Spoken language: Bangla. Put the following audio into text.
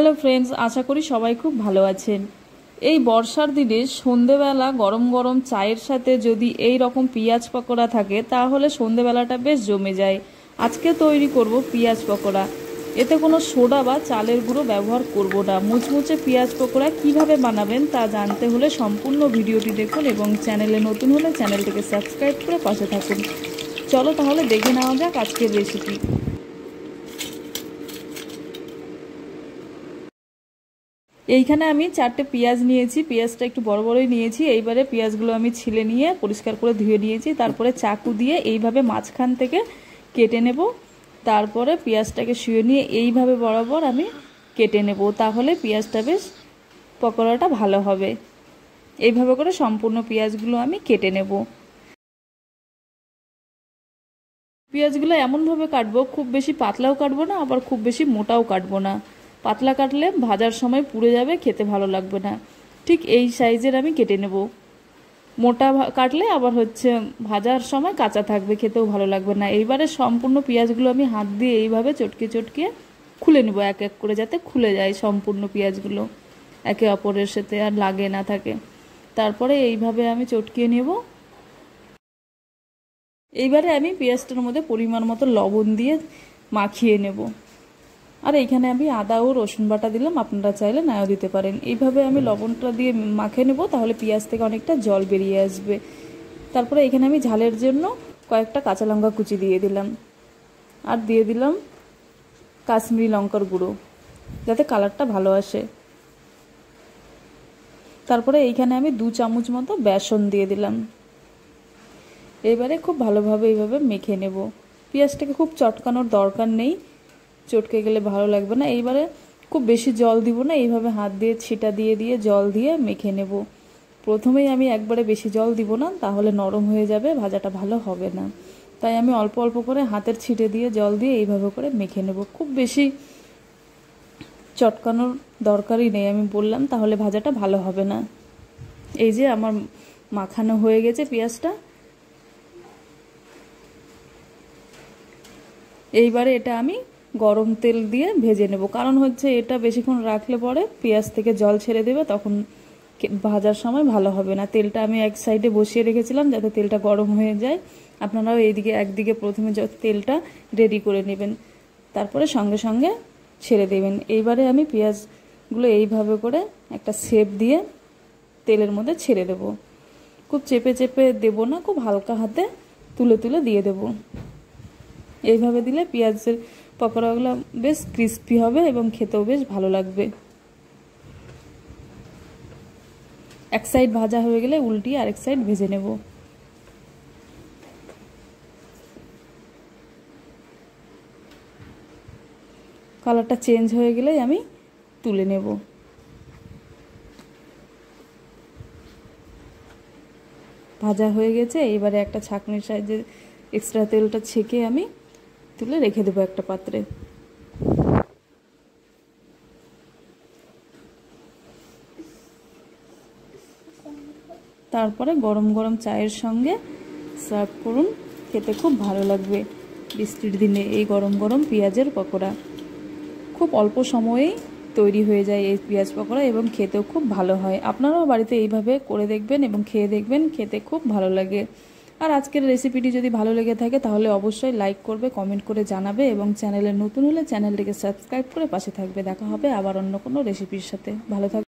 হ্যালো ফ্রেন্ডস, আশা করি সবাই খুব ভালো আছেন। এই বর্ষার দিনে সন্ধেবেলা গরম গরম চায়ের সাথে যদি এই রকম পেঁয়াজ পকোড়া থাকে তাহলে সন্ধেবেলাটা বেশ জমে যায়। আজকে তৈরি করব পেঁয়াজ পকোড়া। এতে কোনো সোডা বা চালের গুঁড়ো ব্যবহার করব না। মুচমুচে পেঁয়াজ পকোড়া কিভাবে বানাবেন তা জানতে হলে সম্পূর্ণ ভিডিওটি দেখুন এবং চ্যানেলে নতুন হলে চ্যানেলটিকে সাবস্ক্রাইব করে পাশে থাকুন। চলো তাহলে দেখে নেওয়া যাক আজকের রেসিপি। এইখানে আমি 4টে পেঁয়াজ নিয়েছি। পেঁয়াজটা একটু বড় বড়ই নিয়েছি। এইবারে পেঁয়াজগুলো আমি ছিলে নিয়ে পরিষ্কার করে ধুয়ে নিয়েছি। তারপরে চাকু দিয়ে এইভাবে মাঝখান থেকে কেটে নেব। তারপরে পেঁয়াজটাকে শুয়ে নিয়ে এইভাবে বরাবর আমি কেটে নেব, তাহলে পেঁয়াজটা বেশ পকোড়াটা ভালো হবে। এইভাবে করে সম্পূর্ণ পেঁয়াজগুলো আমি কেটে নেব। পেঁয়াজগুলো এমনভাবে কাটবো, খুব বেশি পাতলাও কাটবো না, আবার খুব বেশি মোটাও কাটবো না। পাতলা কাটলে ভাজার সময় পুড়ে যাবে, খেতে ভালো লাগবে না। ঠিক এই সাইজের আমি কেটে নেব। মোটা কাটলে আবার ভাজার সময় কাঁচা থাকবে, খেতেও ভালো লাগবে না। এইবারে সম্পূর্ণ পেঁয়াজগুলো আমি হাত দিয়ে এইভাবে চটকে চটকে খুলে নেব, এক এক করে, যাতে খুলে যায় সম্পূর্ণ পেঁয়াজগুলো, একে অপরের সাথে আর লাগে না থাকে। তারপরে এইভাবে আমি চটকিয়ে নেব। এইবারে আমি পেঁয়াজটার মধ্যে পরিমাণ মতো লবণ দিয়ে মাখিয়ে নেব। আর এইখানে আমি আদা ও রসুন বাটা দিলাম, আপনারা চাইলে নাও দিতে পারেন। এইভাবে আমি লবণটা দিয়ে মাখিয়ে নেব, তাহলে পেঁয়াজ থেকে অনেকটা জল বেরিয়ে আসবে। তারপরে এখানে আমি ঝালের জন্য কয়েকটা কাঁচা লঙ্কা কুচি দিয়ে দিলাম, আর দিয়ে দিলাম কাশ্মীরি লঙ্কার গুঁড়ো, যাতে কালারটা ভালো আসে। তারপরে এইখানে আমি 2 চামচ মতো বেসন দিয়ে দিলাম। এবারে খুব ভালোভাবে এইভাবে মেখে নেব। পেঁয়াজটাকে খুব চটকানোর দরকার নেই, চটকে গেলে ভালো লাগবে না। এইবারে খুব বেশি জল দিব না, এইভাবে হাত দিয়ে ছিটা দিয়ে দিয়ে জল দিয়ে মেখে নেব। প্রথমেই আমি একবারে বেশি জল দিব না, তাহলে নরম হয়ে যাবে, ভাজাটা ভালো হবে না। তাই আমি অল্প অল্প করে হাতের ছিটে দিয়ে জল দিয়ে এইভাবে করে মেখে নেব। খুব বেশি চটকানোর দরকারই নেই, আমি বললাম, তাহলে ভাজাটা ভালো হবে না। এই যে আমার মাখানো হয়ে গেছে পেঁয়াজটা। এইবারে এটা আমি গরম তেল দিয়ে ভেজে নেব, কারণ এটা বেশিক্ষণ রাখলে পরে পেঁয়াজ থেকে জল ছেড়ে দেবে, তখন ভাজার সময় ভালো হবে না। তেলটা আমি এক সাইডে বসিয়ে রেখেছিলাম যাতে তেলটা গরম হয়ে যায়। আপনারাও এইদিকে একদিকে প্রথমে তেলটা রেডি করে নেবেন, তারপরে সঙ্গে সঙ্গে ছেড়ে দেবেন। এইবারে আমি পেঁয়াজগুলো এইভাবে করে একটা শেপ দিয়ে তেলের মধ্যে ছেড়ে দেব। খুব চেপে চেপে দেব না, খুব হালকা হাতে তুলে তুলে দিয়ে দেব। এইভাবে দিলে পেঁয়াজের পকোড়াগুলো বেশ ক্রিস্পি হবে এবং খেতেও বেশ ভালো লাগবে। এক সাইড ভাজা হয়ে গেলে উল্টিয়ে আরেক সাইড ভেজে নেব। কালারটা চেঞ্জ হয়ে গেলেই আমি তুলে নেব। ভাজা হয়ে গেছে। এবারে একটা ছাঁকনির সাহায্যে এক্সট্রা তেলটা ছেঁকে আমি তুলে রেখে দেবো একটা পাত্রে। তারপরে গরম গরম চায়ের সঙ্গে সার্ভ করুন, খেতে খুব ভালো লাগবে। বৃষ্টির দিনে এই গরম গরম পেঁয়াজের পকোড়া খুব অল্প সময়েই তৈরি হয়ে যায় এই পেঁয়াজ পকোড়া, এবং খেতেও খুব ভালো হয়। আপনারাও বাড়িতে এইভাবে করে দেখবেন এবং খেয়ে দেখবেন, খেতে খুব ভালো লাগে। আর আজকের রেসিপিটি যদি ভালো লেগে থাকে তাহলে অবশ্যই লাইক করবে, কমেন্ট করে জানাবে, এবং চ্যানেলে নতুন হলে চ্যানেলটিকে সাবস্ক্রাইব করে পাশে থাকবে। দেখা হবে আবার অন্য কোনো রেসিপির সাথে। ভালো থাকবে।